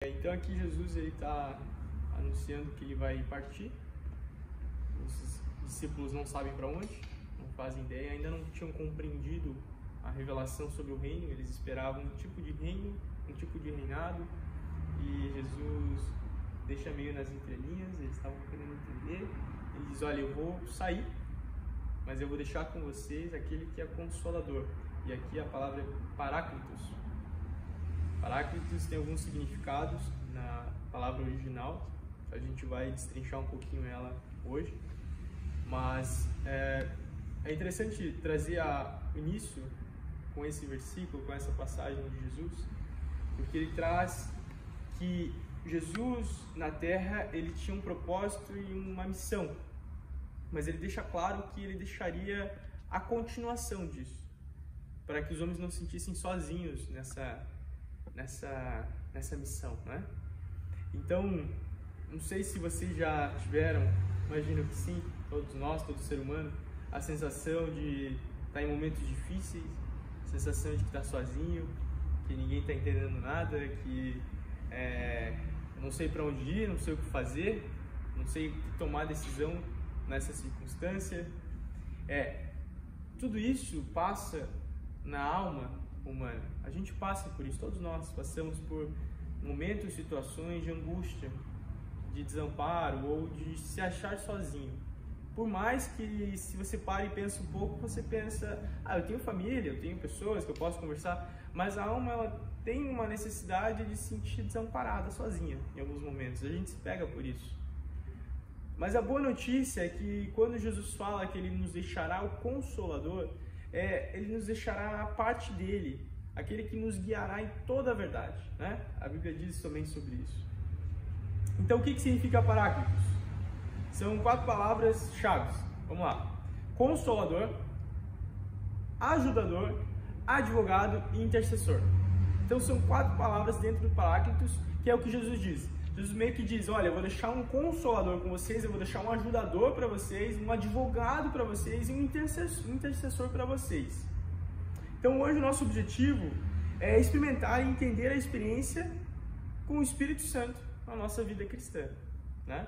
Então aqui Jesus está anunciando que ele vai partir. Os discípulos não sabem para onde, não fazem ideia, ainda não tinham compreendido a revelação sobre o reino. Eles esperavam um tipo de reino, um tipo de reinado, e Jesus deixa meio nas entrelinhas. Eles estavam querendo entender. Ele diz: olha, eu vou sair, mas eu vou deixar com vocês aquele que é consolador. E aqui a palavra é Paráclitos. Paráclitos tem alguns significados na palavra original, a gente vai destrinchar um pouquinho ela hoje, mas é interessante trazer o início com esse versículo, com essa passagem de Jesus, porque ele traz que Jesus na terra ele tinha um propósito e uma missão, mas ele deixa claro que ele deixaria a continuação disso, para que os homens não se sentissem sozinhos nessa missão, né? Então, não sei se vocês já tiveram, imagino que sim, todos nós, todo ser humano, a sensação de estar em momentos difíceis, a sensação de que está sozinho, que ninguém está entendendo nada, que não sei para onde ir, não sei o que fazer, não sei o que tomar decisão nessa circunstância. Tudo isso passa na alma humana. A gente passa por isso, todos nós passamos por momentos, situações de angústia, de desamparo ou de se achar sozinho. Por mais que, se você para e pensa um pouco, você pensa: eu tenho família, eu tenho pessoas que eu posso conversar, mas a alma ela tem uma necessidade de se sentir desamparada, sozinha, em alguns momentos. A gente se pega por isso. Mas a boa notícia é que quando Jesus fala que Ele nos deixará o Consolador, Ele nos deixará a parte dele, aquele que nos guiará em toda a verdade, né? A Bíblia diz também sobre isso. Então, o que significa Paráclitos? São 4 palavras-chave. Vamos lá: Consolador, Ajudador, Advogado e Intercessor. Então, são 4 palavras dentro do Paráclitos, que é o que Jesus diz. Jesus meio que diz: olha, eu vou deixar um consolador com vocês, eu vou deixar um ajudador para vocês, um advogado para vocês e um intercessor para vocês. Então hoje o nosso objetivo é experimentar e entender a experiência com o Espírito Santo na nossa vida cristã, né?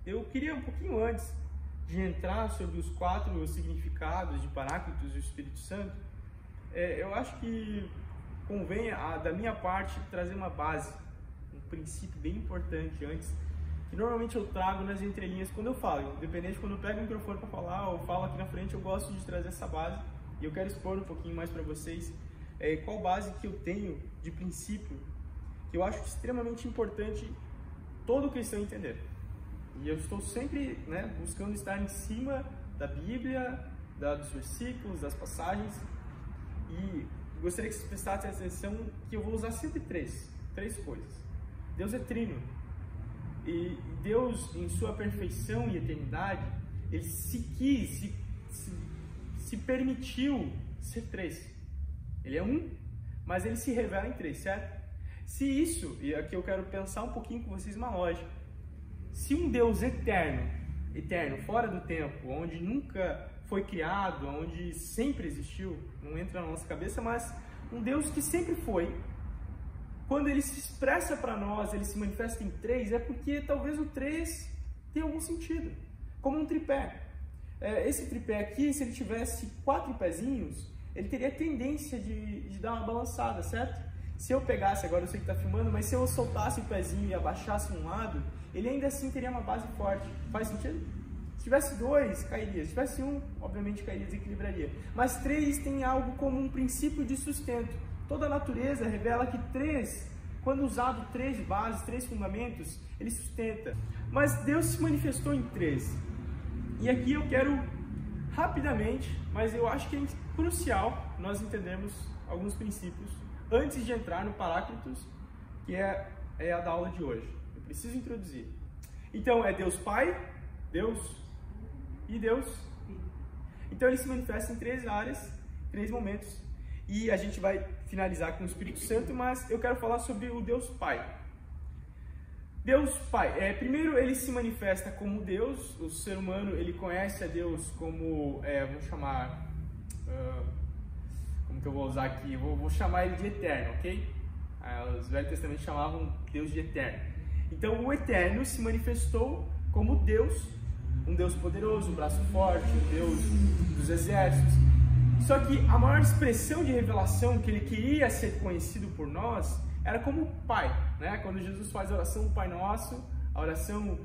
Eu queria um pouquinho antes de entrar sobre os 4 significados de Paráclitos e o Espírito Santo, eu acho que convém da minha parte trazer uma base, um princípio bem importante antes, que normalmente eu trago nas entrelinhas quando eu falo, independente de quando eu pego o microfone para falar ou falo aqui na frente, eu gosto de trazer essa base e eu quero expor um pouquinho mais para vocês qual base que eu tenho de princípio, que eu acho extremamente importante todo cristão entender. E eu estou sempre buscando estar em cima da Bíblia, dos versículos, das passagens, e gostaria que vocês prestassem atenção que eu vou usar sempre três coisas. Deus é trino, e Deus, em sua perfeição e eternidade, Ele se permitiu ser 3. Ele é um, mas Ele se revela em 3, certo? Se isso, e aqui eu quero pensar um pouquinho com vocês uma lógica, se um Deus eterno, fora do tempo, onde nunca foi criado, onde sempre existiu, não entra na nossa cabeça, mas um Deus que sempre foi, quando Ele se expressa para nós, Ele se manifesta em 3, é porque talvez o 3 tenha algum sentido, como um tripé. Esse tripé aqui, se ele tivesse 4 pezinhos, ele teria tendência de dar uma balançada, certo? Se eu pegasse, agora eu sei que está filmando, mas se eu soltasse o pezinho e abaixasse um lado, ele ainda assim teria uma base forte. Faz sentido? Se tivesse 2, cairia. Se tivesse 1, obviamente cairia, desequilibraria. Mas 3 tem algo como um princípio de sustento. Toda a natureza revela que 3, quando usado 3 bases, 3 fundamentos, ele sustenta. Mas Deus se manifestou em 3. E aqui eu quero rapidamente, mas eu acho que é crucial nós entendermos alguns princípios antes de entrar no Paráclitos, que é a da aula de hoje. Eu preciso introduzir. Então é Deus Pai, Deus e Deus Filho. Então ele se manifesta em 3 áreas, 3 momentos, e a gente vai finalizar com o Espírito Santo, mas eu quero falar sobre o Deus Pai. Deus Pai, primeiro ele se manifesta como Deus. O ser humano ele conhece a Deus como, vamos chamar, como que eu vou usar aqui? Vou chamar ele de eterno, ok? Os Velhos Testamentos chamavam Deus de eterno. Então o eterno se manifestou como Deus, um Deus poderoso, um braço forte, um Deus dos exércitos. Só que a maior expressão de revelação que ele queria ser conhecido por nós era como Pai, né? Quando Jesus faz a oração Pai Nosso, a oração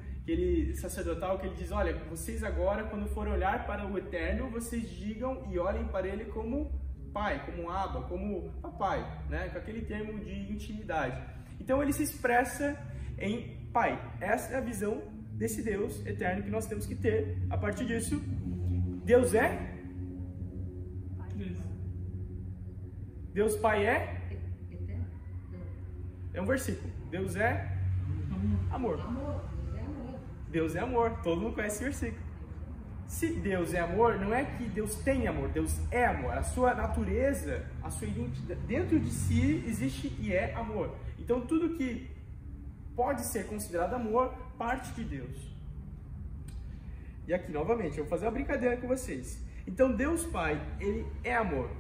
sacerdotal, que ele diz: olha, vocês agora, quando forem olhar para o Eterno, vocês digam e olhem para ele como Pai, como Abba, como Papai, né? Com aquele termo de intimidade. Então ele se expressa em Pai. Essa é a visão desse Deus eterno que nós temos que ter. A partir disso, Deus é? Deus Pai é? É um versículo. Deus é amor. Deus é amor. Todo mundo conhece esse versículo. Se Deus é amor, não é que Deus tem amor. Deus é amor. A sua natureza, a sua identidade, dentro de si existe e é amor. Então tudo que pode ser considerado amor parte de Deus. E aqui novamente, eu vou fazer uma brincadeira com vocês. Então Deus Pai, ele é amor.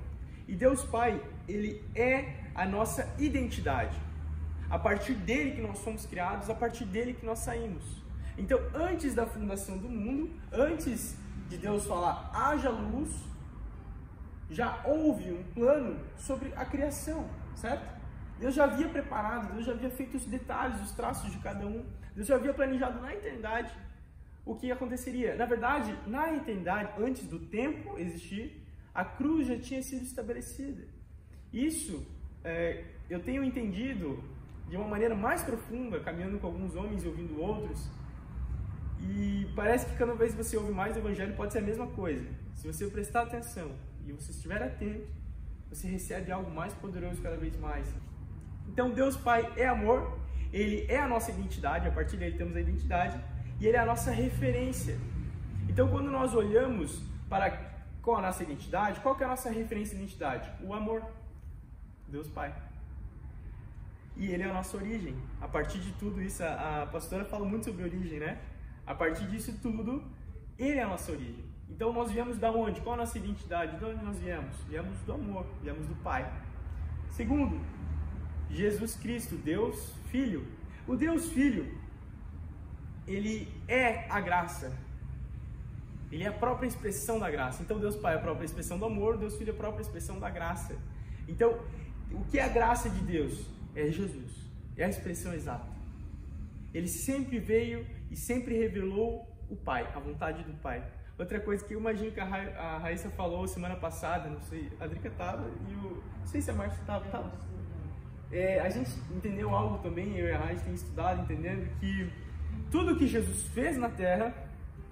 E Deus Pai, ele é a nossa identidade. A partir dele que nós fomos criados, a partir dele que nós saímos. Então, antes da fundação do mundo, antes de Deus falar, haja luz, já houve um plano sobre a criação, certo? Deus já havia preparado, Deus já havia feito os detalhes, os traços de cada um. Deus já havia planejado na eternidade o que aconteceria. Na verdade, na eternidade, antes do tempo existir, a cruz já tinha sido estabelecida. Isso eu tenho entendido de uma maneira mais profunda, caminhando com alguns homens e ouvindo outros, e parece que cada vez que você ouve mais o Evangelho pode ser a mesma coisa. Se você prestar atenção e você estiver atento, você recebe algo mais poderoso cada vez mais. Então Deus Pai é amor, Ele é a nossa identidade, a partir dele temos a identidade, e Ele é a nossa referência. Então quando nós olhamos para qual a nossa identidade, qual que é a nossa referência de identidade? O amor. Deus Pai. E Ele é a nossa origem. A partir de tudo isso, a pastora fala muito sobre origem, né? A partir disso tudo, Ele é a nossa origem. Então nós viemos da onde? Qual a nossa identidade? De onde nós viemos? Viemos do amor, viemos do Pai. Segundo, Jesus Cristo, Deus Filho. O Deus Filho, Ele é a graça. Ele é a própria expressão da graça. Então Deus Pai é a própria expressão do amor, Deus Filho é a própria expressão da graça. Então, o que é a graça de Deus? É Jesus. É a expressão exata. Ele sempre veio e sempre revelou o Pai, a vontade do Pai. Outra coisa que eu imagino que a Raíssa falou semana passada, não sei, a Drica estava e não sei se a Márcia estava. A gente entendeu algo também, eu e a Raíssa tem estudado, entendendo que tudo que Jesus fez na Terra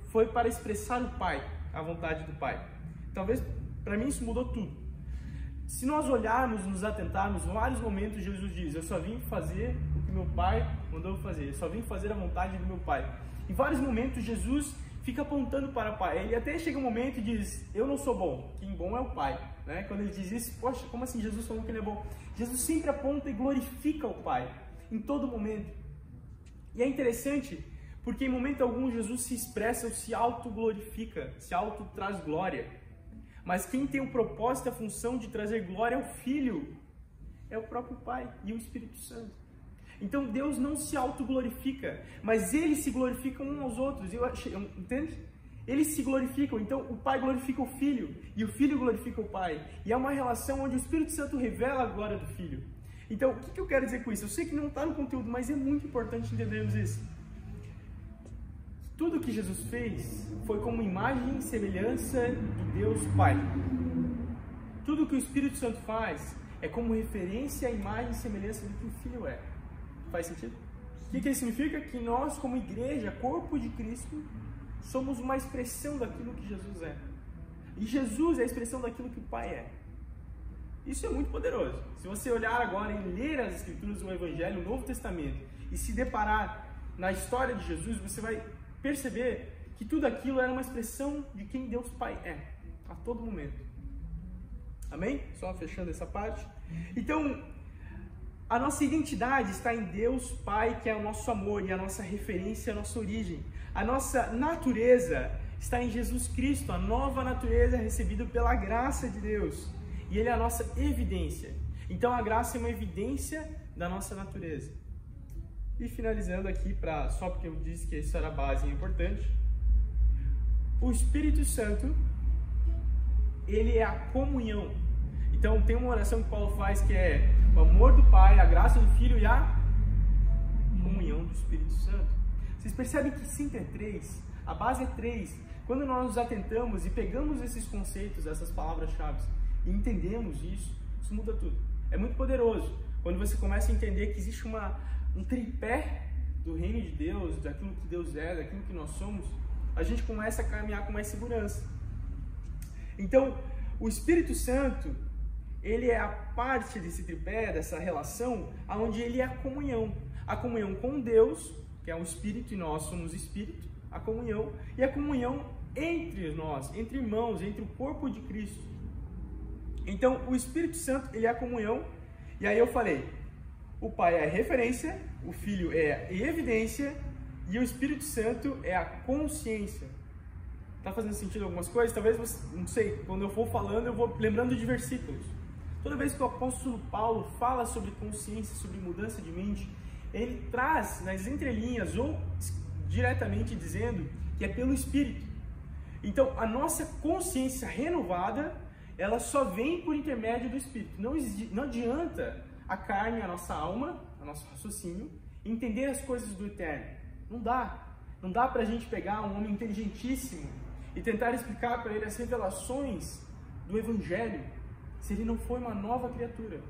foi para expressar o Pai, a vontade do Pai. Talvez, para mim, isso mudou tudo. Se nós olharmos, nos atentarmos, em vários momentos Jesus diz: eu só vim fazer o que meu Pai mandou fazer, eu só vim fazer a vontade do meu Pai. Em vários momentos Jesus fica apontando para o Pai. Ele até chega um momento e diz: eu não sou bom, quem bom é o Pai. Né? Quando ele diz isso, poxa, como assim Jesus falou que ele é bom? Jesus sempre aponta e glorifica o Pai, em todo momento. E é interessante, porque em momento algum Jesus se expressa ou se autoglorifica, se auto-traz glória. Mas quem tem o propósito e a função de trazer glória ao Filho é o próprio Pai e o Espírito Santo. Então Deus não se autoglorifica, mas eles se glorificam uns aos outros. Entende? Eles se glorificam, então o Pai glorifica o Filho e o Filho glorifica o Pai. E é uma relação onde o Espírito Santo revela a glória do Filho. Então, o que eu quero dizer com isso? Eu sei que não está no conteúdo, mas é muito importante entendermos isso. Tudo que Jesus fez foi como imagem e semelhança de Deus Pai. Tudo que o Espírito Santo faz é como referência à imagem e semelhança do que o Filho é. Faz sentido? O que isso significa? Que nós, como igreja, corpo de Cristo, somos uma expressão daquilo que Jesus é. E Jesus é a expressão daquilo que o Pai é. Isso é muito poderoso. Se você olhar agora e ler as Escrituras, o Evangelho, o Novo Testamento, e se deparar na história de Jesus, você vai perceber que tudo aquilo era uma expressão de quem Deus Pai é, a todo momento. Amém? Só fechando essa parte. Então, a nossa identidade está em Deus Pai, que é o nosso amor e a nossa referência, a nossa origem. A nossa natureza está em Jesus Cristo, a nova natureza recebida pela graça de Deus. E Ele é a nossa evidência. Então a graça é uma evidência da nossa natureza. E finalizando aqui, só porque eu disse que isso era a base e importante, o Espírito Santo, ele é a comunhão. Então tem uma oração que Paulo faz que é o amor do Pai, a graça do Filho e a comunhão do Espírito Santo. Vocês percebem que 5 é 3, a base é 3. Quando nós nos atentamos e pegamos esses conceitos, essas palavras-chave e entendemos isso muda tudo. É muito poderoso quando você começa a entender que existe um tripé do reino de Deus, daquilo que Deus é, daquilo que nós somos. A gente começa a caminhar com mais segurança. Então, o Espírito Santo, ele é a parte desse tripé, dessa relação, onde ele é a comunhão com Deus, que é um Espírito e nós somos Espírito, a comunhão, e a comunhão entre nós, entre irmãos, entre o corpo de Cristo. Então, o Espírito Santo, ele é a comunhão, e aí eu falei, o Pai é a referência, o Filho é a evidência, e o Espírito Santo é a consciência. Tá fazendo sentido algumas coisas? Talvez você, não sei, quando eu for falando, eu vou lembrando de versículos. Toda vez que o apóstolo Paulo fala sobre consciência, sobre mudança de mente, ele traz nas entrelinhas ou diretamente dizendo que é pelo Espírito. Então, a nossa consciência renovada, ela só vem por intermédio do Espírito. Não adianta a carne, a nossa alma, o nosso raciocínio, entender as coisas do eterno. Não dá. Não dá pra gente pegar um homem inteligentíssimo e tentar explicar para ele as revelações do Evangelho, se ele não foi uma nova criatura.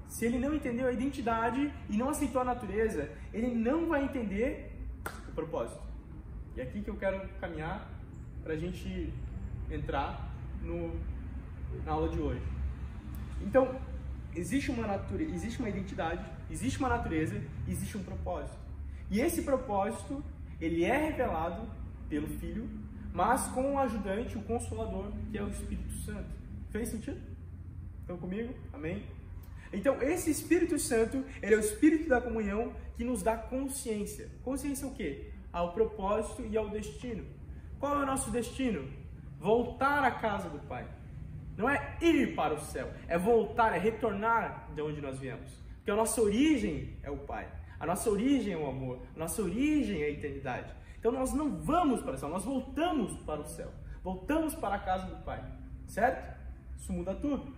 Se ele não entendeu a identidade e não aceitou a natureza, ele não vai entender o propósito. E é aqui que eu quero caminhar para a gente entrar na aula de hoje. Então, existe uma identidade, existe uma natureza, existe um propósito. E esse propósito, ele é revelado pelo Filho, mas com o ajudante, o Consolador, que é o Espírito Santo. Fez sentido? Estão comigo? Amém? Então, esse Espírito Santo, ele é o Espírito da comunhão que nos dá consciência. Consciência o quê? Ao propósito e ao destino. Qual é o nosso destino? Voltar à casa do Pai. Não é ir para o céu, é voltar, é retornar de onde nós viemos. Porque a nossa origem é o Pai. A nossa origem é o amor. A nossa origem é a eternidade. Então nós não vamos para o céu, nós voltamos para o céu. Voltamos para a casa do Pai. Certo? Isso muda tudo.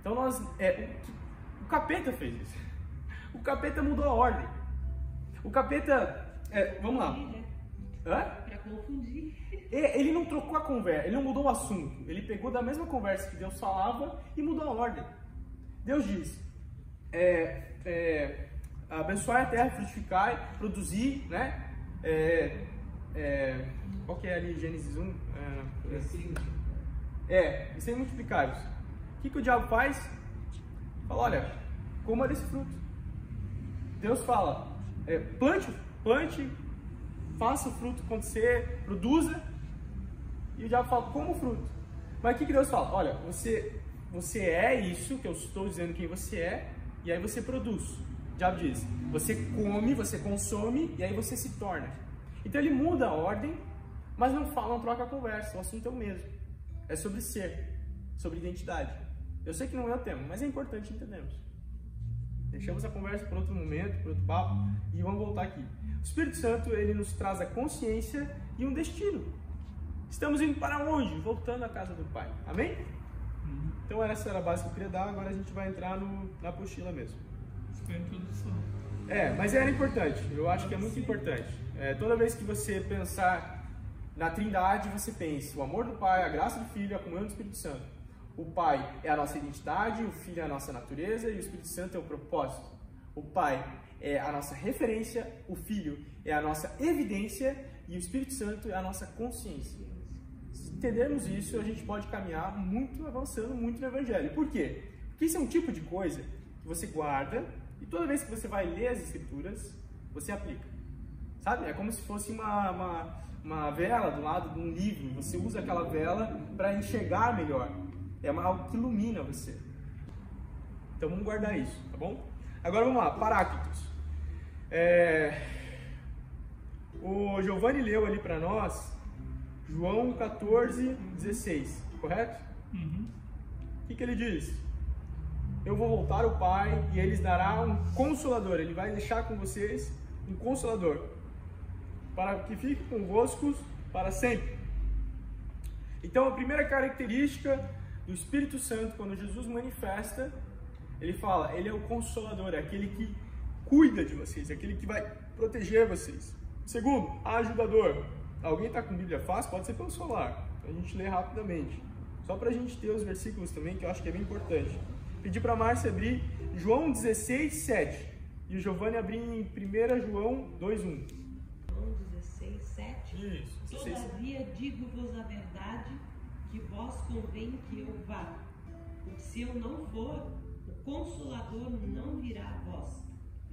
Então o capeta fez isso. O capeta mudou a ordem. O capeta... vamos lá. Para confundir. Ele não trocou a conversa, ele não mudou o assunto. Ele pegou da mesma conversa que Deus falava e mudou a ordem. Deus diz, abençoai a terra, frutificai, produzir, né? Qual que é ali, Gênesis 1? E sem multiplicai-vos. O que o diabo faz? Fala, olha, coma desse fruto. Deus fala, plante, faça o fruto acontecer, produza. E o diabo fala, como o fruto. Mas o que Deus fala? Olha, você é isso que eu estou dizendo quem você é, e aí você produz. O diabo diz, você come, você consome, e aí você se torna. Então ele muda a ordem, mas não troca a conversa, o assunto é o mesmo. É sobre ser, sobre identidade. Eu sei que não é o tema, mas é importante entendermos. Deixamos a conversa para outro momento, para outro papo, e vamos voltar aqui. O Espírito Santo, ele nos traz a consciência e um destino. Estamos indo para onde? Voltando à casa do Pai. Amém? Então essa era a base que eu queria dar, agora a gente vai entrar na apostila mesmo. Isso foi a introdução. Mas era importante, eu acho que é muito importante. Toda vez que você pensar na Trindade, você pensa o amor do Pai, a graça do Filho, a comunhão do Espírito Santo. O Pai é a nossa identidade, o Filho é a nossa natureza e o Espírito Santo é o propósito. O Pai é a nossa referência, o Filho é a nossa evidência e o Espírito Santo é a nossa consciência. Se entendermos isso, a gente pode caminhar avançando muito no Evangelho. Por quê? Porque isso é um tipo de coisa que você guarda e toda vez que você vai ler as Escrituras, você aplica. Sabe? É como se fosse uma vela do lado de um livro. Você usa aquela vela para enxergar melhor. É algo que ilumina você. Então vamos guardar isso, tá bom? Agora vamos lá, Paráclitos. O Giovanni leu ali para nós João 14, 16, correto? Uhum. O que ele diz? eu vou voltar ao Pai e Ele lhes dará um Consolador. Ele vai deixar com vocês um Consolador, para que fique convosco para sempre. Então, a primeira característica do Espírito Santo, quando Jesus manifesta, ele fala, ele é o Consolador, é aquele que cuida de vocês, é aquele que vai proteger vocês. Segundo, ajudador. Alguém está com Bíblia fácil? Pode ser pelo celular, a gente lê rapidamente. Só para a gente ter os versículos também, que eu acho que é bem importante. Pedi para a Márcia abrir João 16, 7. E o Giovanni abrir em 1 João 2, 1. João 16, 7. Isso. 16. Todavia digo-vos a verdade, que vós convém que eu vá. Porque se eu não for, o Consolador não virá a vós.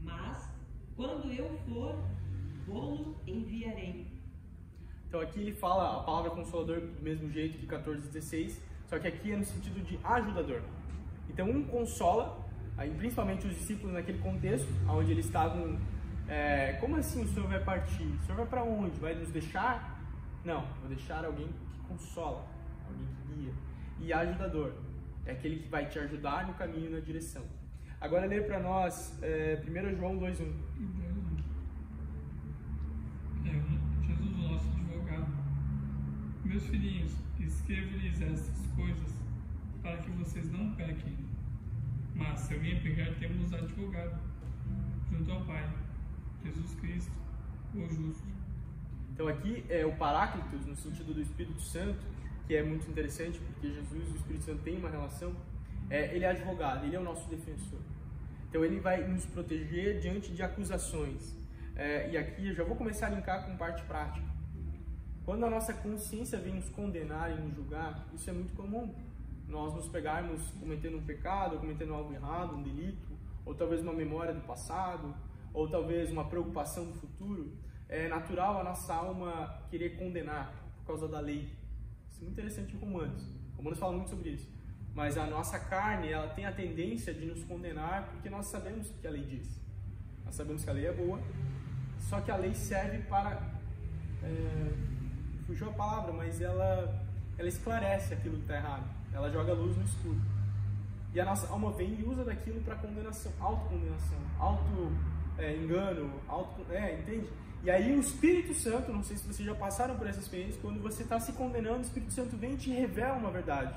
Mas, quando eu for, vou-lo enviarei. Então aqui ele fala a palavra Consolador do mesmo jeito que 14, 16, só que aqui é no sentido de ajudador. Então um consola, aí, principalmente os discípulos naquele contexto, onde eles estavam, como assim o Senhor vai partir? O Senhor vai para onde? Vai nos deixar? Não, vou deixar alguém que consola, alguém que guia. E ajudador, é aquele que vai te ajudar no caminho, na direção. Agora lê para nós 1 João 2, 1. Jesus, o nosso advogado. Meus filhinhos, escrevo-lhes estas coisas para que vocês não pequem. Mas se alguém pecar, temos advogado junto ao Pai, Jesus Cristo, o justo. Então aqui é o Paráclitos, no sentido do Espírito Santo, que é muito interessante, porque Jesus e o Espírito Santo têm uma relação. Ele é advogado, ele é o nosso defensor. Então ele vai nos proteger diante de acusações. E aqui eu já vou começar a linkar com parte prática. Quando a nossa consciência vem nos condenar e nos julgar, isso é muito comum. Nós nos pegarmos cometendo um pecado, ou cometendo algo errado, um delito, ou talvez uma memória do passado, ou talvez uma preocupação do futuro. É natural a nossa alma querer condenar por causa da lei. Isso é muito interessante em Romanos. Romanos fala muito sobre isso. Mas a nossa carne, ela tem a tendência de nos condenar porque nós sabemos o que a lei diz. Nós sabemos que a lei é boa, só que a lei serve para... fugiu a palavra, mas ela esclarece aquilo que está errado. Ela joga luz no escuro. E a nossa alma vem e usa daquilo para condenação, autocondenação, engano, entende? E aí o Espírito Santo, não sei se vocês já passaram por essa experiência, quando você está se condenando, o Espírito Santo vem e te revela uma verdade.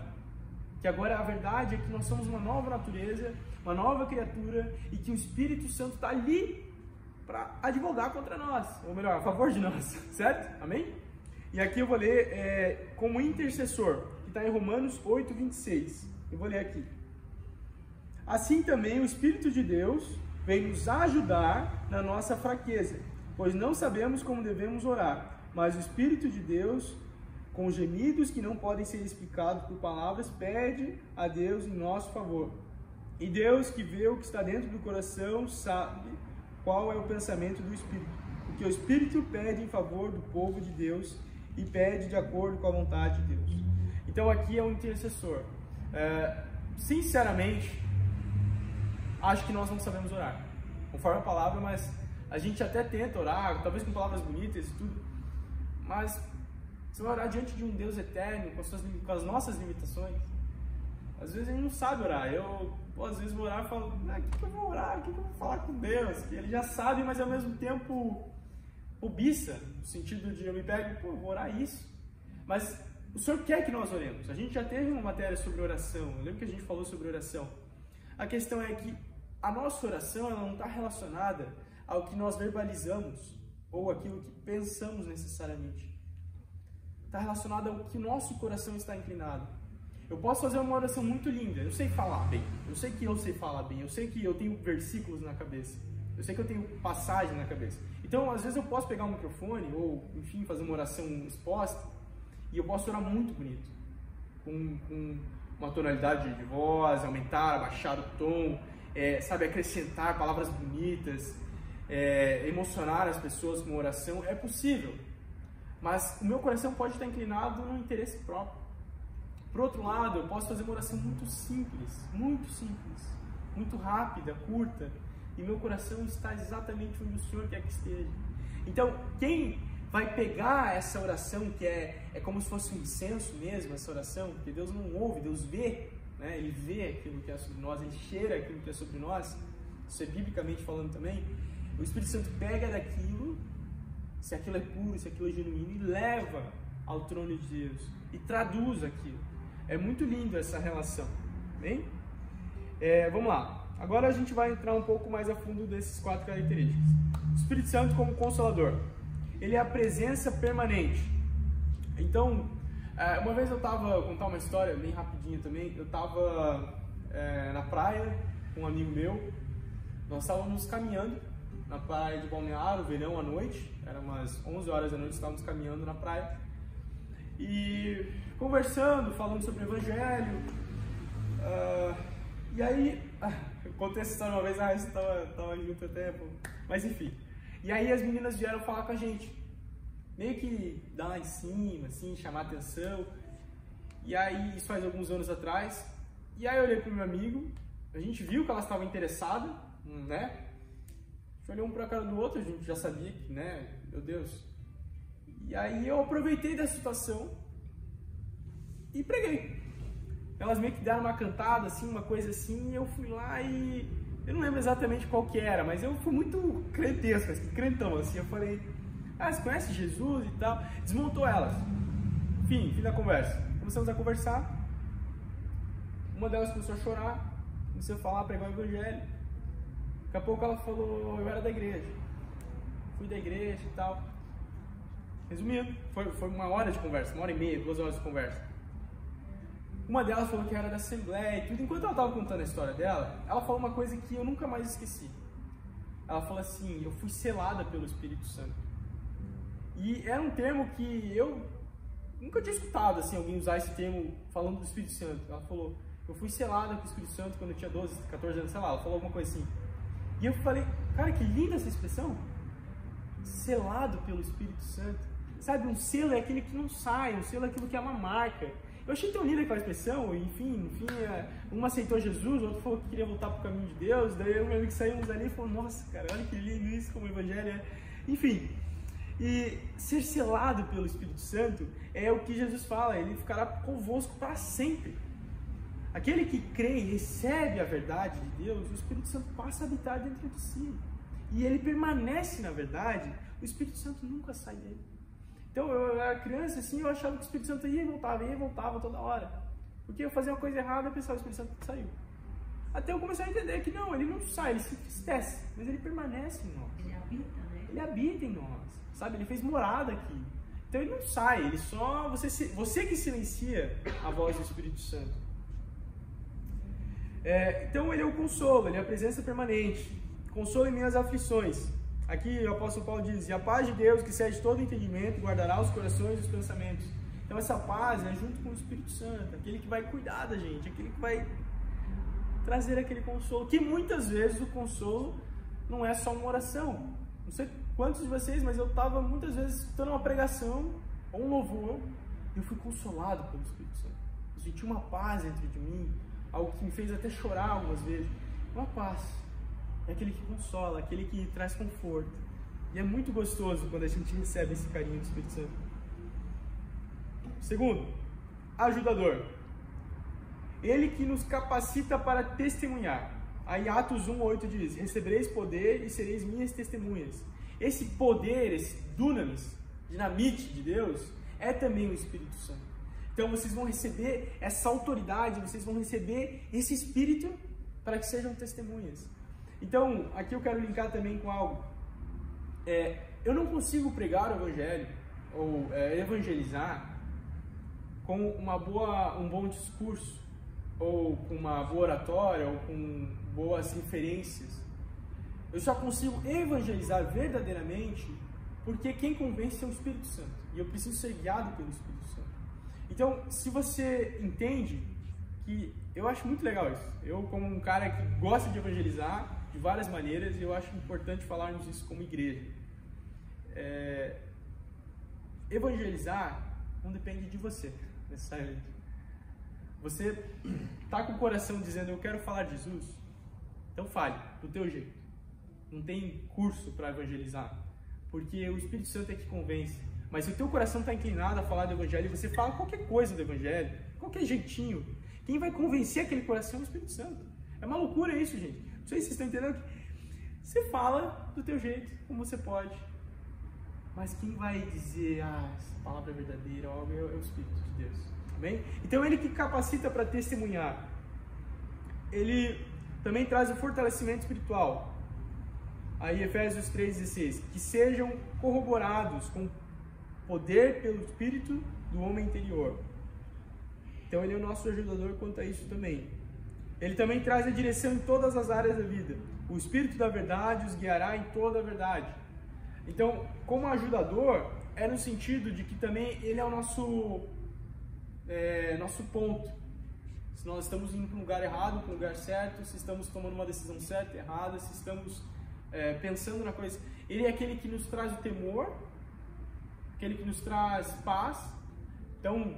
Que agora a verdade é que nós somos uma nova natureza, uma nova criatura, e que o Espírito Santo está ali para advogar contra nós, ou melhor, a favor de nós, certo? Amém? E aqui eu vou ler como intercessor, que está em Romanos 8, 26. Eu vou ler aqui. Assim também o Espírito de Deus vem nos ajudar na nossa fraqueza, pois não sabemos como devemos orar, mas o Espírito de Deus, com gemidos que não podem ser explicados por palavras, pede a Deus em nosso favor. E Deus, que vê o que está dentro do coração, sabe qual é o pensamento do Espírito, porque o Espírito pede em favor do povo de Deus e pede de acordo com a vontade de Deus. Então aqui é um intercessor. Sinceramente, acho que nós não sabemos orar, conforme a palavra, mas a gente até tenta orar, talvez com palavras bonitas e tudo, mas você vai orar diante de um Deus eterno, com as nossas limitações. Às vezes a gente não sabe orar. Eu, às vezes, vou orar e falo, o que eu vou orar? O que eu vou falar com Deus? Que Ele já sabe, mas ao mesmo tempo bobiça, no sentido de eu me pego, vou orar isso. Mas o Senhor quer que nós oremos. A gente já teve uma matéria sobre oração. Eu lembro que a gente falou sobre oração. A questão é que a nossa oração ela não está relacionada ao que nós verbalizamos ou aquilo que pensamos necessariamente. Está relacionado ao que o nosso coração está inclinado. Eu posso fazer uma oração muito linda, eu sei falar bem, eu sei que eu sei falar bem, eu sei que eu tenho versículos na cabeça, eu sei que eu tenho passagem na cabeça. Então, às vezes eu posso pegar um microfone ou, enfim, fazer uma oração exposta e eu posso orar muito bonito, com uma tonalidade de voz, aumentar, abaixar o tom, acrescentar palavras bonitas, emocionar as pessoas com uma oração, é possível. Mas o meu coração pode estar inclinado no interesse próprio. Por outro lado, eu posso fazer uma oração muito simples, muito rápida, curta, e meu coração está exatamente onde o Senhor quer que esteja. Então, quem vai pegar essa oração, que é como se fosse um incenso mesmo, essa oração, porque Deus não ouve, Deus vê, né? Ele vê aquilo que é sobre nós, ele cheira aquilo que é sobre nós, isso é biblicamente falando também. O Espírito Santo pega daquilo, se aquilo é puro, se aquilo é genuíno, e leva ao trono de Deus e traduz aquilo. É muito lindo essa relação, bem? Vamos lá, agora a gente vai entrar um pouco mais a fundo desses 4 características. O Espírito Santo como Consolador, ele é a presença permanente. Então, uma vez eu estava, vou contar uma história bem rapidinho também, eu estava na praia com um amigo meu, nós estávamos caminhando na praia de Balneário, verão à noite, era umas 11 horas da noite, estávamos caminhando na praia e conversando, falando sobre o Evangelho, e aí, eu contei essa história uma vez, você estava junto até, pô. Mas enfim, e aí as meninas vieram falar com a gente, meio que dar lá em cima, assim, chamar atenção, e aí, isso faz alguns anos atrás, e aí eu olhei pro meu amigo, a gente viu que elas estavam interessadas, né? A gente olhou um pra cara do outro, a gente já sabia que, né, meu Deus. E aí eu aproveitei da situação e preguei. Elas meio que deram uma cantada, assim, uma coisa assim, e eu fui lá e... eu não lembro exatamente qual que era, mas eu fui muito crentesco, assim, crentão, assim, eu falei... você conhece Jesus e tal? Desmontou elas. Fim da conversa. Começamos a conversar. Uma delas começou a chorar, começou a falar, pregar o Evangelho. Daqui a pouco ela falou, eu era da igreja. Fui da igreja e tal. Resumindo, foi uma hora de conversa, 1h30, 2 horas de conversa. Uma delas falou que era da Assembleia e tudo. Enquanto ela estava contando a história dela, ela falou uma coisa que eu nunca mais esqueci. Ela falou assim, eu fui selada pelo Espírito Santo. E era um termo que eu nunca tinha escutado assim, alguém usar esse termo falando do Espírito Santo. Ela falou, eu fui selada com o Espírito Santo quando eu tinha 12, 14 anos, sei lá, ela falou alguma coisa assim. E eu falei, cara, que linda essa expressão. Selado pelo Espírito Santo. Sabe, um selo é aquele que não sai, um selo é aquilo que é uma marca. Eu achei tão linda aquela expressão, enfim, uma aceitou Jesus, o outro falou que queria voltar para o caminho de Deus, daí eu e meu amigo saímos ali e falou, nossa, cara, olha que lindo isso, como o Evangelho é. Enfim, e ser selado pelo Espírito Santo é o que Jesus fala, ele ficará convosco para sempre. Aquele que crê e recebe a verdade de Deus, o Espírito Santo passa a habitar dentro de si. E ele permanece na verdade, o Espírito Santo nunca sai dele. Então, eu era criança, assim, eu achava que o Espírito Santo ia e voltava toda hora. Porque eu fazia uma coisa errada e pensava, o Espírito Santo saiu. Até eu comecei a entender que não, ele não sai, ele se entristece, mas ele permanece em nós. Ele habita, né? Ele habita em nós, sabe? Ele fez morada aqui. Então ele não sai, ele só... Você que silencia a voz do Espírito Santo. Então ele é o consolo, ele é a presença permanente. Consolo em minhas aflições. Aqui o apóstolo Paulo diz, e a paz de Deus, que excede todo entendimento, guardará os corações e os pensamentos. Então essa paz é junto com o Espírito Santo, aquele que vai cuidar da gente, aquele que vai trazer aquele consolo, que muitas vezes o consolo não é só uma oração. Não sei quantos de vocês, mas eu estava muitas vezes escutando uma pregação, ou um louvor, e eu fui consolado pelo Espírito Santo. Eu senti uma paz dentro de mim, algo que me fez até chorar algumas vezes. Uma paz. É aquele que consola, aquele que traz conforto. E é muito gostoso quando a gente recebe esse carinho do Espírito Santo. Segundo, ajudador. Ele que nos capacita para testemunhar. Aí Atos 1:8 diz, recebereis poder e sereis minhas testemunhas. Esse poder, esse dunamis, dinamite de Deus, é também o Espírito Santo. Então vocês vão receber essa autoridade, vocês vão receber esse Espírito para que sejam testemunhas. Então, aqui eu quero linkar também com algo. Eu não consigo pregar o Evangelho ou evangelizar com um bom discurso, ou com uma boa oratória, ou com boas referências. Eu só consigo evangelizar verdadeiramente porque quem convence é o Espírito Santo. E eu preciso ser guiado pelo Espírito Santo. Então, se você entende que... Eu acho muito legal isso. Eu, como um cara que gosta de evangelizar de várias maneiras, eu acho importante falarmos isso como igreja. Evangelizar não depende de você, necessariamente. Você está com o coração dizendo, eu quero falar de Jesus, então fale, do teu jeito. Não tem curso para evangelizar, porque o Espírito Santo é que convence. Mas se o teu coração está inclinado a falar do Evangelho, e você fala qualquer coisa do Evangelho, qualquer jeitinho, Quem vai convencer aquele coração é o Espírito Santo. É uma loucura isso, gente. Não sei se vocês estão entendendo. Você fala do teu jeito, como você pode. Mas quem vai dizer, essa palavra é verdadeira, é o Espírito de Deus. Amém? Então ele que capacita para testemunhar. Ele também traz o fortalecimento espiritual. Aí Efésios 3,16. Que sejam corroborados com poder pelo Espírito do homem interior. Então ele é o nosso ajudador quanto a isso também. Ele também traz a direção em todas as áreas da vida. O Espírito da verdade os guiará em toda a verdade. Então, como ajudador, é no sentido de que também ele é o nosso ponto. Se nós estamos indo para um lugar errado, para um lugar certo, se estamos tomando uma decisão certa, errada, se estamos pensando na coisa. Ele é aquele que nos traz o temor, aquele que nos traz paz. Então,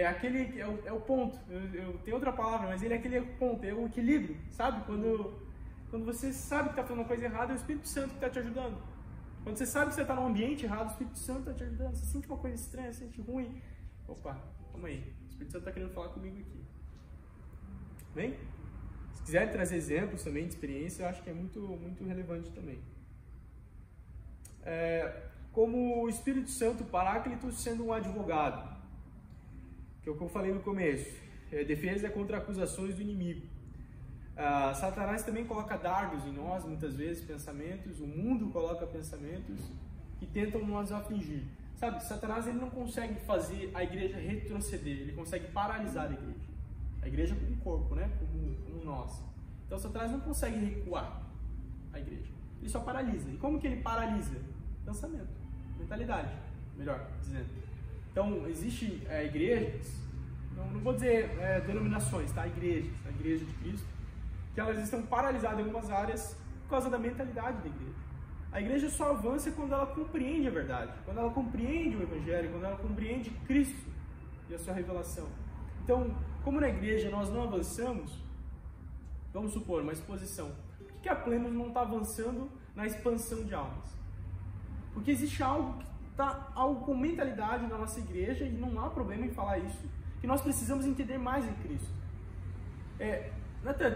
aquele é o ponto. Eu tenho outra palavra, mas ele é aquele ponto, é o equilíbrio, sabe? Quando você sabe que está fazendo uma coisa errada, é o Espírito Santo que está te ajudando. Quando você sabe que você está num ambiente errado, o Espírito Santo está te ajudando. Você sente uma coisa estranha, você sente ruim. Opa, calma aí. O Espírito Santo está querendo falar comigo aqui. Bem? Se quiser trazer exemplos também de experiência, eu acho que é muito, muito relevante também. Como o Espírito Santo Paráclito sendo um advogado, que é o que eu falei no começo. Defesa contra acusações do inimigo. Satanás também coloca dardos em nós, muitas vezes, pensamentos. O mundo coloca pensamentos que tentam nos afligir. Sabe, Satanás ele não consegue fazer a igreja retroceder, ele consegue paralisar a igreja. A igreja como um corpo, né? Como nós. Então Satanás não consegue recuar a igreja. Ele só paralisa. E como que ele paralisa? Pensamento, mentalidade, melhor dizendo. Então, existem igrejas, não vou dizer denominações, tá? A igreja de Cristo, que elas estão paralisadas em algumas áreas por causa da mentalidade da igreja. A igreja só avança quando ela compreende a verdade, quando ela compreende o Evangelho, quando ela compreende Cristo e a sua revelação. Então, como na igreja nós não avançamos, vamos supor, uma exposição. Por que a Plemos não está avançando na expansão de almas? Porque existe algo com mentalidade na nossa igreja, e não há problema em falar isso, que nós precisamos entender mais em Cristo.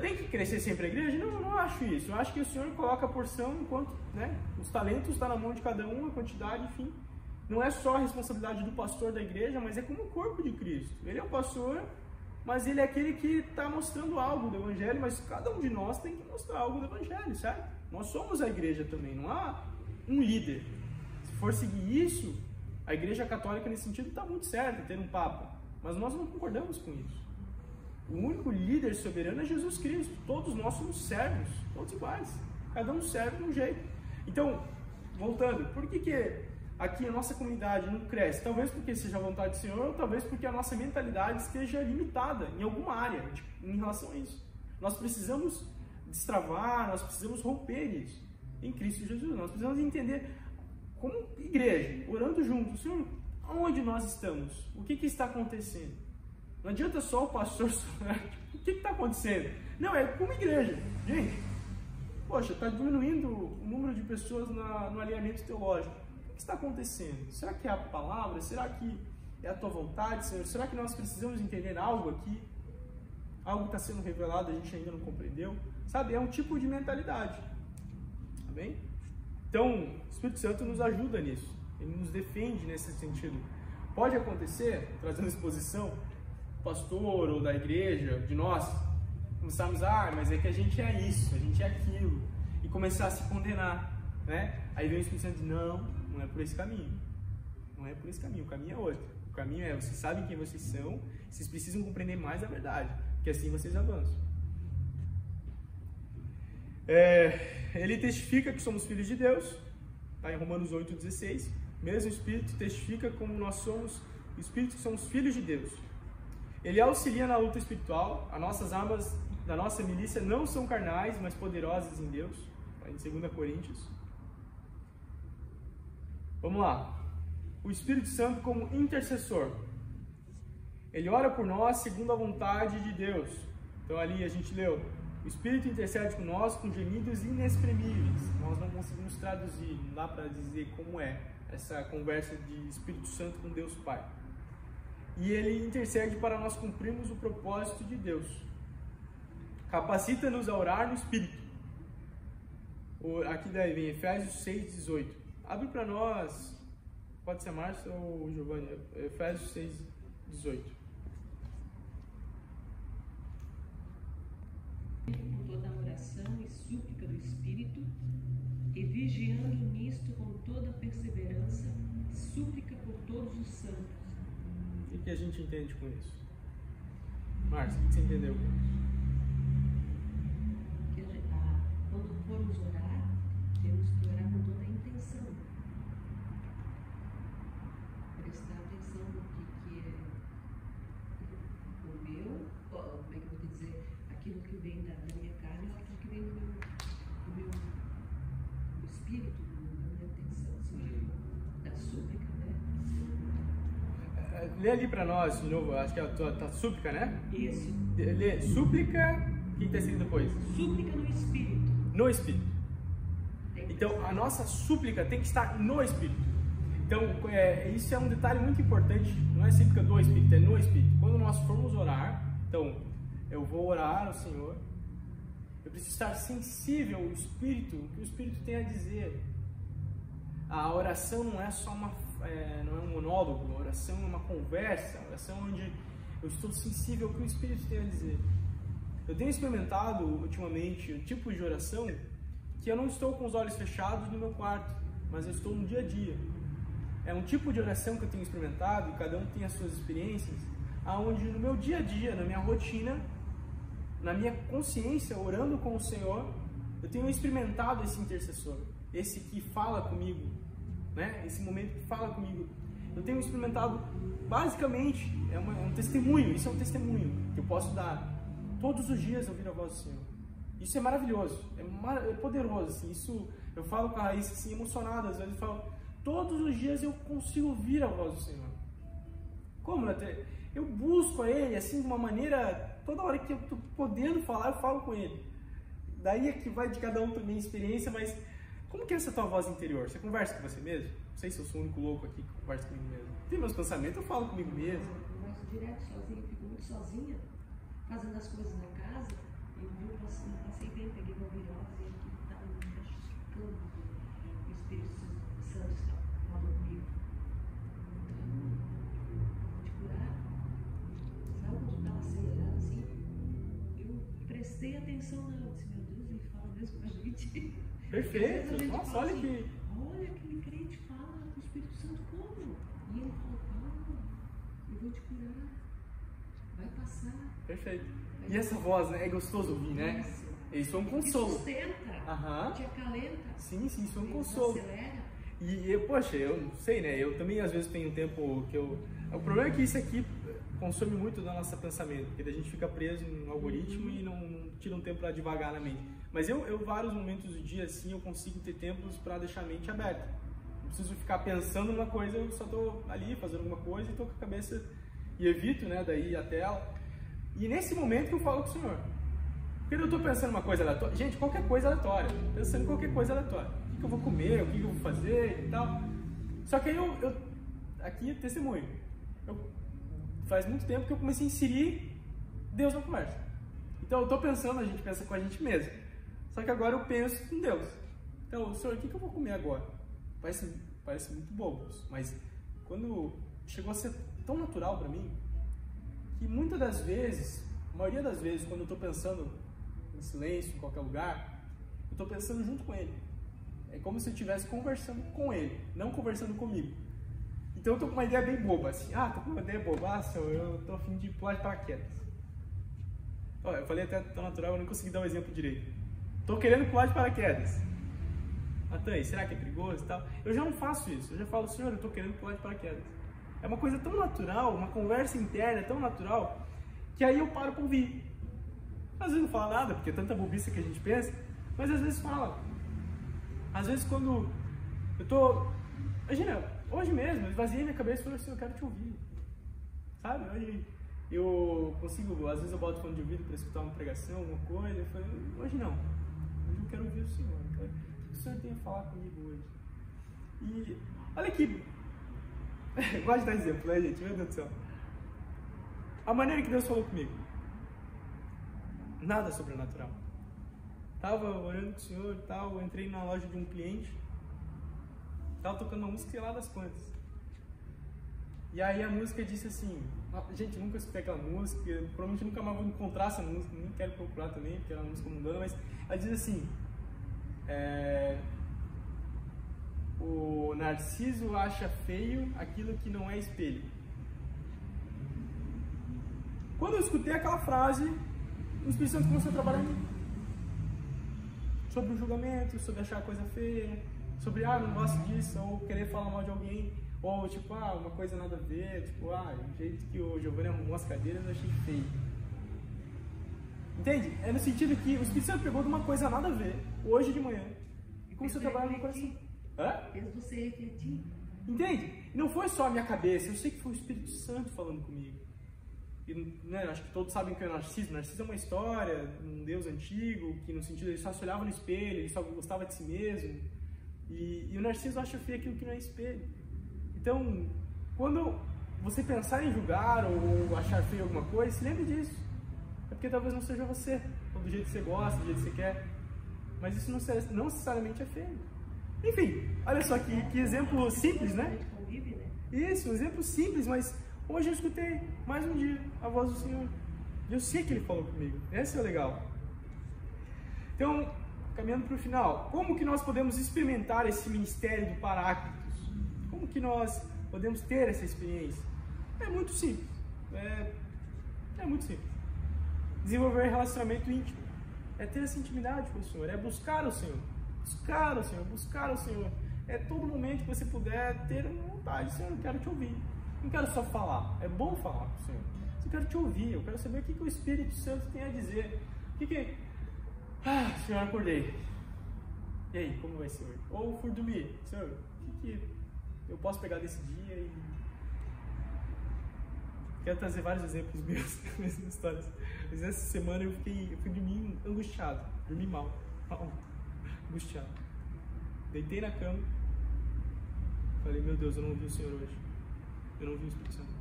Tem que crescer sempre a igreja? Não acho isso. Eu acho que o Senhor coloca a porção enquanto, né, os talentos estão na mão de cada um, a quantidade, enfim. Não é só a responsabilidade do pastor da igreja, mas é como o corpo de Cristo. Ele é o pastor, mas ele é aquele que está mostrando algo do Evangelho, mas cada um de nós tem que mostrar algo do Evangelho, certo? Nós somos a igreja também, não há um líder. Se for seguir isso, a igreja católica nesse sentido está muito certa, ter um papa, mas nós não concordamos com isso. O único líder soberano é Jesus Cristo. Todos nós somos servos, todos iguais. Cada um serve de um jeito. Então, voltando, por que aqui a nossa comunidade não cresce? Talvez porque seja a vontade do Senhor, ou talvez porque a nossa mentalidade esteja limitada em alguma área em relação a isso. Nós precisamos destravar, nós precisamos romper isso em Cristo Jesus. Nós precisamos entender como igreja, orando juntos, Senhor, aonde nós estamos? O que está acontecendo? Não adianta só o pastor, o que está acontecendo? Não, é como igreja. Gente, poxa, está diminuindo o número de pessoas no alinhamento teológico. O que está acontecendo? Será que é a palavra? Será que é a tua vontade, Senhor? Será que nós precisamos entender algo aqui? Algo está sendo revelado, a gente ainda não compreendeu? Sabe, é um tipo de mentalidade. Amém? Então, o Espírito Santo nos ajuda nisso. Ele nos defende nesse sentido. Pode acontecer, trazendo exposição, pastor ou da igreja, de nós, começarmos, mas é que a gente é isso, a gente é aquilo, e começar a se condenar, né? Aí vem o Espírito Santo e diz, não é por esse caminho, não é por esse caminho, o caminho é outro. O caminho é, vocês sabem quem vocês são, vocês precisam compreender mais a verdade, porque assim vocês avançam. Ele testifica que somos filhos de Deus, tá em Romanos 8,16, mesmo Espírito testifica como nós somos, Espírito que somos filhos de Deus. Ele auxilia na luta espiritual. As nossas armas da nossa milícia não são carnais, mas poderosas em Deus. Em 2 Coríntios. Vamos lá. O Espírito Santo como intercessor. Ele ora por nós segundo a vontade de Deus. Então ali a gente leu. O Espírito intercede com nós com gemidos inexprimíveis. Nós não conseguimos traduzir, não dá para dizer como é essa conversa de Espírito Santo com Deus Pai. e Ele intercede para nós cumprirmos o propósito de Deus. Capacita-nos a orar no Espírito. Aqui daí vem Efésios 6,18. Abre para nós, pode ser Márcio ou Giovanni, Efésios 6,18. Com toda a oração e súplica do Espírito, e vigiando nisto com toda perseverança, súplica por todos os santos. O que a gente entende com isso? Márcio, o que você entendeu com isso? Quando formos orar, temos que orar com toda a intenção. Prestar atenção no que é o meu, como é que eu vou dizer, aquilo que vem da minha carne, ou aquilo que vem do meu espírito, da minha intenção, assim, da súplica, né? Lê ali para nós de novo, acho que é a tua súplica, né? Isso. Lê, súplica, o que está escrito depois? Súplica no Espírito. No Espírito. Então, a nossa súplica tem que estar no Espírito. Então, isso é um detalhe muito importante. Não é súplica do Espírito, é no Espírito. Quando nós formos orar, então, eu vou orar ao Senhor. Eu preciso estar sensível ao Espírito, o que o Espírito tem a dizer. A oração não é só não é um monólogo. A oração é uma conversa. A oração é onde eu estou sensível ao que o Espírito tem a dizer. Eu tenho experimentado ultimamente um tipo de oração que eu não estou com os olhos fechados no meu quarto, mas eu estou no dia a dia. É um tipo de oração que eu tenho experimentado, e cada um tem as suas experiências, aonde no meu dia a dia, na minha rotina, na minha consciência, orando com o Senhor, eu tenho experimentado esse intercessor, esse que fala comigo, né? Esse momento que fala comigo. Eu tenho experimentado, basicamente, é um testemunho, isso é um testemunho que eu posso dar. Todos os dias eu ouvir a voz do Senhor. Isso é maravilhoso, é poderoso, assim. Isso, eu falo com a Raíssa assim, emocionada, às vezes eu falo, todos os dias eu consigo ouvir a voz do Senhor. Como, né? Eu busco a Ele, assim, de uma maneira, toda hora que eu estou podendo falar, eu falo com Ele. Daí é que vai de cada um também a experiência, mas como que é essa tua voz interior? Você conversa com você mesmo? Não sei se eu sou o único louco aqui que conversa comigo mesmo. Tem meus pensamentos, eu falo comigo mesmo. Eu converso direto sozinha, eu fico muito sozinha, fazendo as coisas na casa. Eu passei bem, peguei meu virose e aqui estava me machucando. O Espírito Santo falou comigo. Então, te curar. Sabe quando eu estava acelerado assim? Eu prestei atenção na. Eu disse, meu Deus, ele fala mesmo com a gente. Perfeito! Nossa, olha assim, que. Olha, aquele crente fala com o Espírito Santo como? E ele falou, calma, eu vou te curar. Vai passar. Perfeito. E essa voz, né? É gostoso ouvir, né? Isso é um consolo. Te sustenta, te acalenta. Sim, isso é um consolo. Acelera. E, poxa, eu não sei, né? Eu também às vezes tenho um tempo que eu... O problema é que isso aqui consome muito do nosso pensamento, porque a gente fica preso no algoritmo e não tira um tempo para devagar na mente. Mas eu vários momentos do dia, assim, eu consigo ter tempos para deixar a mente aberta. Não preciso ficar pensando numa coisa, eu só tô ali fazendo alguma coisa e tô com a cabeça... E evito, né, daí a tela. E nesse momento que eu falo com o Senhor. Porque eu estou pensando uma coisa aleatória. Gente, qualquer coisa aleatória. Pensando em qualquer coisa aleatória. O que eu vou comer, o que eu vou fazer e tal. Só que aí aqui é testemunho. Faz muito tempo que eu comecei a inserir Deus na conversa. Então eu estou pensando, a gente pensa com a gente mesmo. Só que agora eu penso com Deus. Então, Senhor, o que eu vou comer agora? Parece muito bobo, mas quando chegou a ser tão natural para mim, que muitas das vezes, a maioria das vezes, quando eu estou pensando em silêncio, em qualquer lugar, eu estou pensando junto com Ele. É como se eu estivesse conversando com Ele, não conversando comigo. Então eu estou com uma ideia bem boba, assim, tô com uma ideia bobaça, eu estou a fim de pular de paraquedas. Eu falei até tão natural, eu não consegui dar um exemplo direito. Estou querendo pular de paraquedas. Natan, será que é perigoso e tal? Eu já não faço isso, eu já falo, Senhor, eu estou querendo pular de paraquedas. É uma coisa tão natural, uma conversa interna tão natural, que aí eu paro para ouvir. Às vezes não fala nada, porque é tanta bobiça que a gente pensa, mas às vezes fala. Às vezes quando eu tô... Imagina, hoje mesmo, eu esvaziei minha cabeça e falei assim, eu quero te ouvir. Sabe? Hoje eu consigo, às vezes eu boto fone de ouvido para escutar uma pregação, alguma coisa, eu falei, hoje não. Hoje eu quero ouvir o Senhor. O que o Senhor tem a falar comigo hoje? E olha que... Gosto de dar exemplo, né, gente? Meu Deus do céu. a maneira que Deus falou comigo. Nada sobrenatural. Tava orando com o Senhor e tal, eu entrei na loja de um cliente, tava tocando uma música, sei lá das quantas. E aí a música disse assim, gente, nunca escutei aquela música, provavelmente nunca mais vou encontrar essa música, nem quero procurar também, porque era uma música mundana, mas ela diz assim, o narciso acha feio aquilo que não é espelho. Quando eu escutei aquela frase, o Espírito Santo começou a trabalhar em mim. Sobre o julgamento, sobre achar a coisa feia, sobre, não gosto disso, ou querer falar mal de alguém, ou tipo, uma coisa nada a ver, tipo, o jeito que o Giovanni arrumou as cadeiras eu achei feio. Entende? É no sentido que o Espírito Santo pegou de uma coisa nada a ver, hoje de manhã, e começou a trabalhar no meu coração. Fez você refletir. Entende? Não foi só a minha cabeça, eu sei que foi o Espírito Santo falando comigo. E, né, acho que todos sabem que é o Narciso. Narciso é uma história, um deus antigo, que no sentido ele só se olhava no espelho, ele só gostava de si mesmo. E o Narciso acha feio aquilo que não é espelho. Então, quando você pensar em julgar ou achar feio alguma coisa, se lembre disso. É porque talvez não seja você, ou do jeito que você gosta, do jeito que você quer. Mas isso não necessariamente é feio. Enfim, olha só que exemplo simples, né? Isso, um exemplo simples, mas hoje eu escutei mais um dia a voz do Senhor. E eu sei que Ele falou comigo. Esse é o legal. Então, caminhando para o final, como que nós podemos experimentar esse ministério do Paráclitos? Como que nós podemos ter essa experiência? É muito simples. É muito simples. Desenvolver relacionamento íntimo. É ter essa intimidade com o Senhor. É buscar o Senhor. Buscar o Senhor. Buscar o Senhor. É todo momento que você puder ter vontade. Senhor, eu quero te ouvir. Não quero só falar. É bom falar com o Senhor. Eu quero te ouvir. Eu quero saber o que o Espírito Santo tem a dizer. Senhor, acordei. E aí, como vai ser hoje? Ou fui dormir. Senhor, o que eu posso pegar desse dia e... Quero trazer vários exemplos meus nessas histórias. Mas essa semana eu fui dormir angustiado. Dormi mal. Angustiado. Deitei na cama. Falei, meu Deus, eu não vi o Senhor hoje. Eu não vi o Espírito Santo.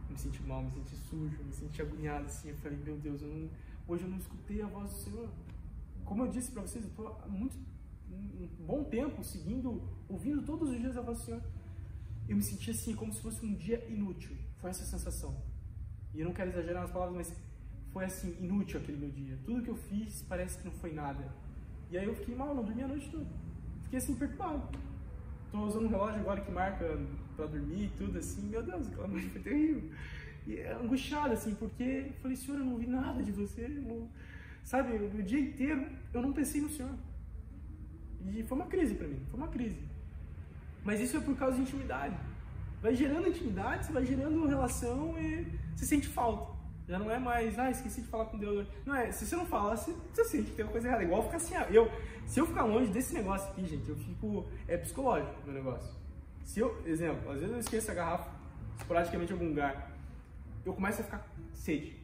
Me senti mal, me senti sujo, me senti agoniado assim. Eu falei, meu Deus, hoje eu não escutei a voz do Senhor. Como eu disse para vocês, eu estou há um bom tempo ouvindo todos os dias a voz do Senhor. Eu me senti assim, como se fosse um dia inútil. Foi essa sensação. E eu não quero exagerar nas palavras, mas foi assim, inútil aquele meu dia. Tudo que eu fiz parece que não foi nada. E aí eu fiquei mal, não dormi a noite toda. Fiquei assim, perturbado. Estou usando um relógio agora que marca para dormir e tudo assim. Meu Deus, aquela noite foi terrível. E angustiado assim, porque eu falei, Senhor, eu não vi nada de você. Sabe, o dia inteiro eu não pensei no Senhor. E foi uma crise para mim, foi uma crise. Mas isso é por causa de intimidade. Vai gerando intimidade, você vai gerando relação e você sente falta. Já não é mais, esqueci de falar com Deus. Não é, se você não falar, você sente que tem uma coisa errada. Igual ficar assim, se eu ficar longe desse negócio aqui, gente, eu fico, é psicológico o meu negócio. Exemplo, às vezes eu esqueço a garrafa, esporadicamente em algum lugar, eu começo a ficar sede,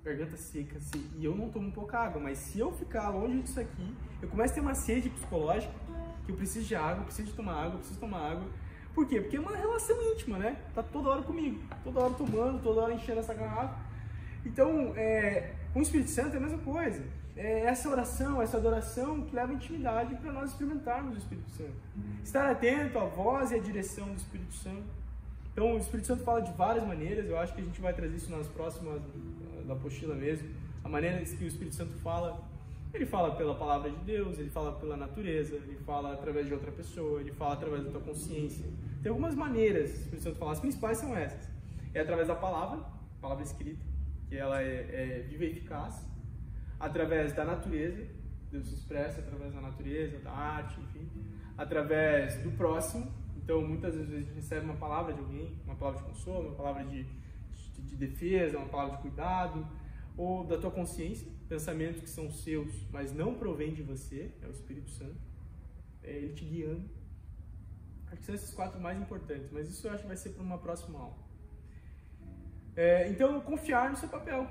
garganta seca, e eu não tomo pouca água, mas se eu ficar longe disso aqui, eu começo a ter uma sede psicológica, que eu preciso de água, eu preciso tomar água. Por quê? Porque é uma relação íntima, né? Tá toda hora comigo, toda hora tomando, toda hora enchendo essa garrafa. Então, com o Espírito Santo é a mesma coisa. É essa oração, essa adoração que leva intimidade para nós experimentarmos o Espírito Santo. Estar atento à voz e à direção do Espírito Santo. Então, o Espírito Santo fala de várias maneiras. Eu acho que a gente vai trazer isso nas próximas da apostila mesmo. A maneira que o Espírito Santo fala. Ele fala pela palavra de Deus, ele fala pela natureza, ele fala através de outra pessoa, ele fala através da tua consciência. Tem algumas maneiras que o Espírito Santo fala. As principais são essas. É através da palavra escrita, que ela é viva e eficaz. Através da natureza, Deus se expressa através da natureza, da arte, enfim. Através do próximo. Então, muitas vezes a gente recebe uma palavra de alguém, uma palavra de consolo, uma palavra de defesa, uma palavra de cuidado, ou da tua consciência, pensamentos que são seus, mas não provém de você, é o Espírito Santo, é Ele te guiando. Acho que são esses 4 mais importantes, mas isso eu acho que vai ser para uma próxima aula. Então, confiar no seu papel,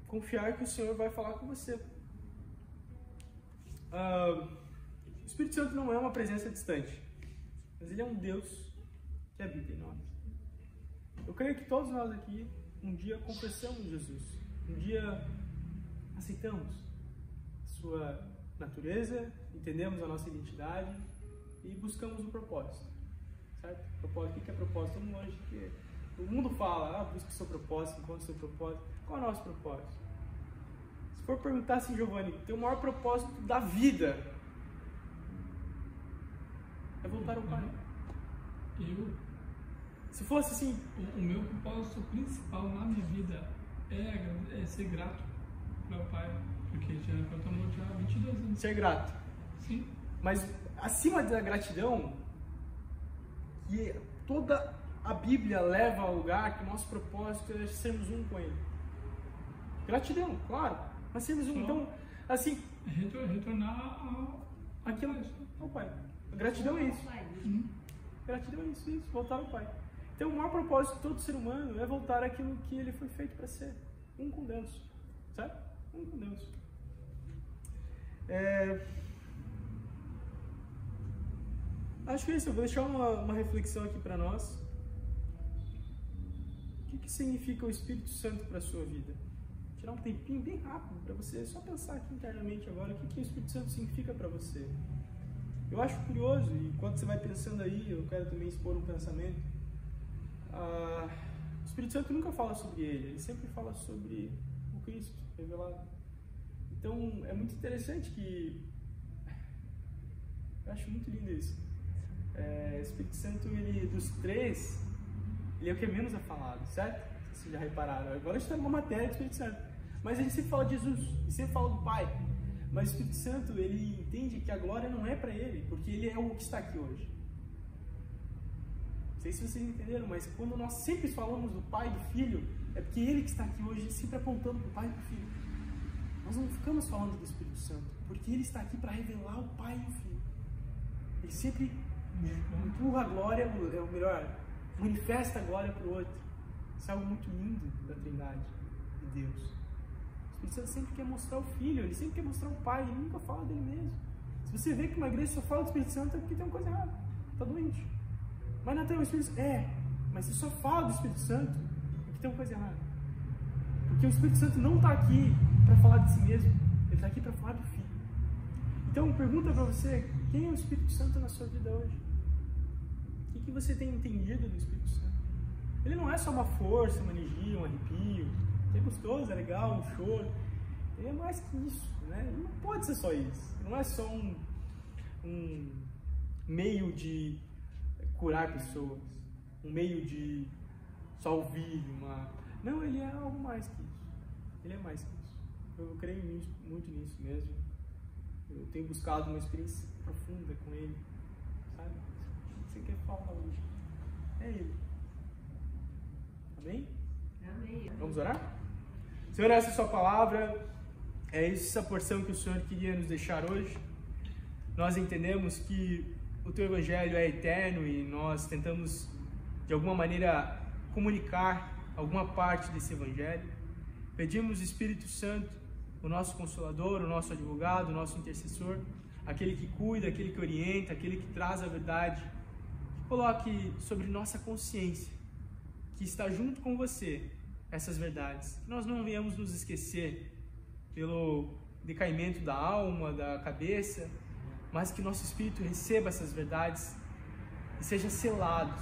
confiar que o Senhor vai falar com você. O Espírito Santo não é uma presença distante, mas Ele é um Deus que habita em nós. Eu creio que todos nós aqui um dia confessamos Jesus, um dia aceitamos sua natureza, entendemos a nossa identidade e buscamos um propósito, certo? Propósito, o que é propósito? O mundo fala, busque seu propósito, encontre seu propósito. Qual é o nosso propósito? Se for perguntar assim, Giovanni, teu maior propósito da vida é voltar ao Pai. Se fosse assim... O meu propósito principal na minha vida é ser grato para o Pai, porque já estamos já há 22 anos. Ser grato. Sim. Mas acima da gratidão, que toda a Bíblia leva ao lugar que o nosso propósito é sermos um com Ele. Gratidão, claro, mas sermos um. Então, assim... Retornar ao Pai. Gratidão é isso. Gratidão é isso, voltar ao Pai. Então, o maior propósito de todo ser humano é voltar àquilo que ele foi feito para ser. Um com Deus. Certo? Um com Deus. Acho que é isso. Eu vou deixar uma reflexão aqui para nós. O que significa o Espírito Santo para a sua vida? Tirar um tempinho bem rápido para você só pensar aqui internamente agora o que o Espírito Santo significa para você. Eu acho curioso, e enquanto você vai pensando aí, eu quero também expor um pensamento. O Espírito Santo nunca fala sobre ele sempre fala sobre o Cristo revelado. Então é muito interessante que... Eu acho muito lindo isso. O Espírito Santo, ele, dos três, ele é o que menos é falado, certo? Vocês já repararam. Agora a gente está numa matéria do Espírito Santo. Mas a gente sempre fala de Jesus, e sempre fala do Pai. Mas o Espírito Santo, ele entende que a glória não é para ele, porque ele é o que está aqui hoje. Não sei se vocês entenderam, mas quando nós sempre falamos do Pai e do Filho, é porque ele que está aqui hoje, sempre apontando para o Pai e para o Filho. Nós não ficamos falando do Espírito Santo, porque ele está aqui para revelar o Pai e o Filho. Ele sempre empurra a glória, ou melhor, manifesta a glória para o outro. Isso é algo muito lindo da Trindade de Deus. O Espírito Santo sempre quer mostrar o Filho, ele sempre quer mostrar o Pai, ele nunca fala dele mesmo. Se você vê que uma igreja só fala do Espírito Santo, é porque tem uma coisa errada, está doente. Mas não tem o Espírito Santo. Mas se só fala do Espírito Santo, é porque tem uma coisa errada. Porque o Espírito Santo não está aqui para falar de si mesmo, ele está aqui para falar do Filho. Então, pergunta para você, quem é o Espírito Santo na sua vida hoje? O que você tem entendido do Espírito Santo? Ele não é só uma força, uma energia, um arrepio, que é gostoso, é legal, um choro. Ele é mais que isso, né? Ele não pode ser só isso. Ele não é só um meio de curar pessoas, um meio de só ouvir Não, ele é algo mais que isso. Ele é mais que isso. Eu creio muito nisso mesmo. Eu tenho buscado uma experiência profunda com ele, sabe? O que você quer falar hoje? É ele. Amém? Amém. Vamos orar? Senhor, essa é a sua palavra, é essa porção que o Senhor queria nos deixar hoje. Nós entendemos que o teu evangelho é eterno e nós tentamos, de alguma maneira, comunicar alguma parte desse evangelho. Pedimos, Espírito Santo, o nosso Consolador, o nosso advogado, o nosso intercessor, aquele que cuida, aquele que orienta, aquele que traz a verdade, que coloque sobre nossa consciência, que está junto com você, essas verdades. Que nós não venhamos nos esquecer pelo decaimento da alma, da cabeça, mas que nosso espírito receba essas verdades e seja selado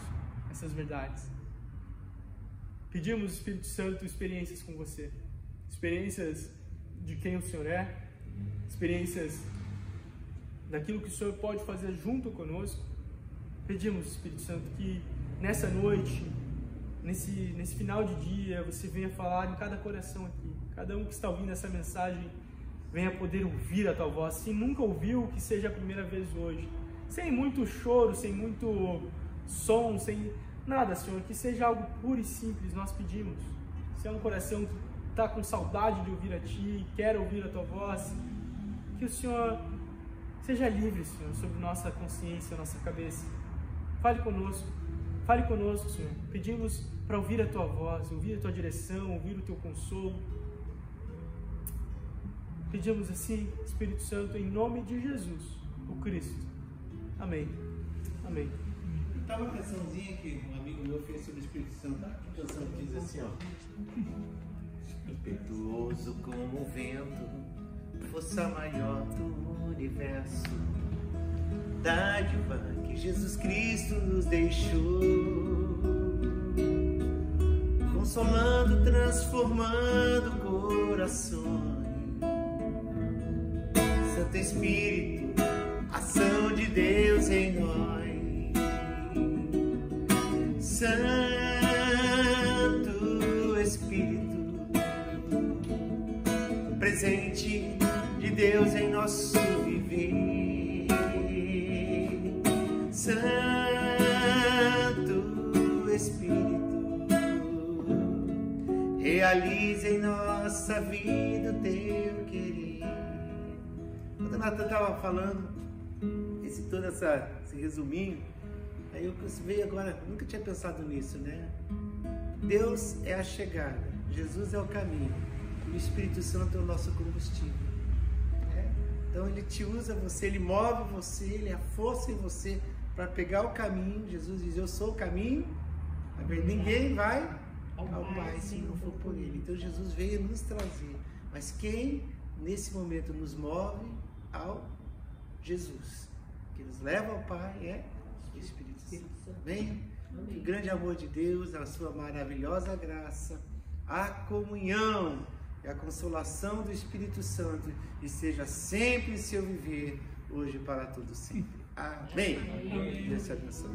essas verdades. Pedimos, Espírito Santo, experiências com você, experiências de quem o Senhor é, experiências daquilo que o Senhor pode fazer junto conosco. Pedimos, Espírito Santo, que nessa noite, nesse final de dia, você venha falar em cada coração aqui, cada um que está ouvindo essa mensagem venha poder ouvir a tua voz. Se nunca ouviu, que seja a primeira vez hoje, sem muito choro, sem muito som, sem nada, Senhor, que seja algo puro e simples. Nós pedimos. Se é um coração que está com saudade de ouvir a Ti, quer ouvir a Tua voz, que o Senhor seja livre, Senhor, sobre nossa consciência, nossa cabeça. Fale conosco, Senhor. Pedimos para ouvir a Tua voz, ouvir a Tua direção, ouvir o Teu consolo. Pedimos assim, Espírito Santo, em nome de Jesus, o Cristo. Amém. Amém. Tá uma cançãozinha que um amigo meu fez sobre o Espírito Santo. Tá? Uma canção que diz assim, ó. Impetuoso como o vento, força maior do universo, dádiva que Jesus Cristo nos deixou, consolando, transformando corações. Santo Espírito, ação de Deus em nós. Santo Espírito, presente de Deus em nosso viver. Santo Espírito, realize em nossa vida o teu querer. Quando a Natan estava falando, todo esse resuminho, aí eu veio agora, nunca tinha pensado nisso, né? Deus é a chegada, Jesus é o caminho, e o Espírito Santo é o nosso combustível. Né? Então ele te usa você, ele move você, ele é a força em você para pegar o caminho. Jesus diz: eu sou o caminho, ninguém vai ao Pai se não for por ele. Então Jesus veio nos trazer, mas quem nesse momento nos move ao Jesus, que nos leva ao Pai, é o Espírito Santo. Amém? O grande amor de Deus, a sua maravilhosa graça, a comunhão e a consolação do Espírito Santo esteja sempre em seu viver, hoje e para todo sempre. Amém. Deus te abençoe.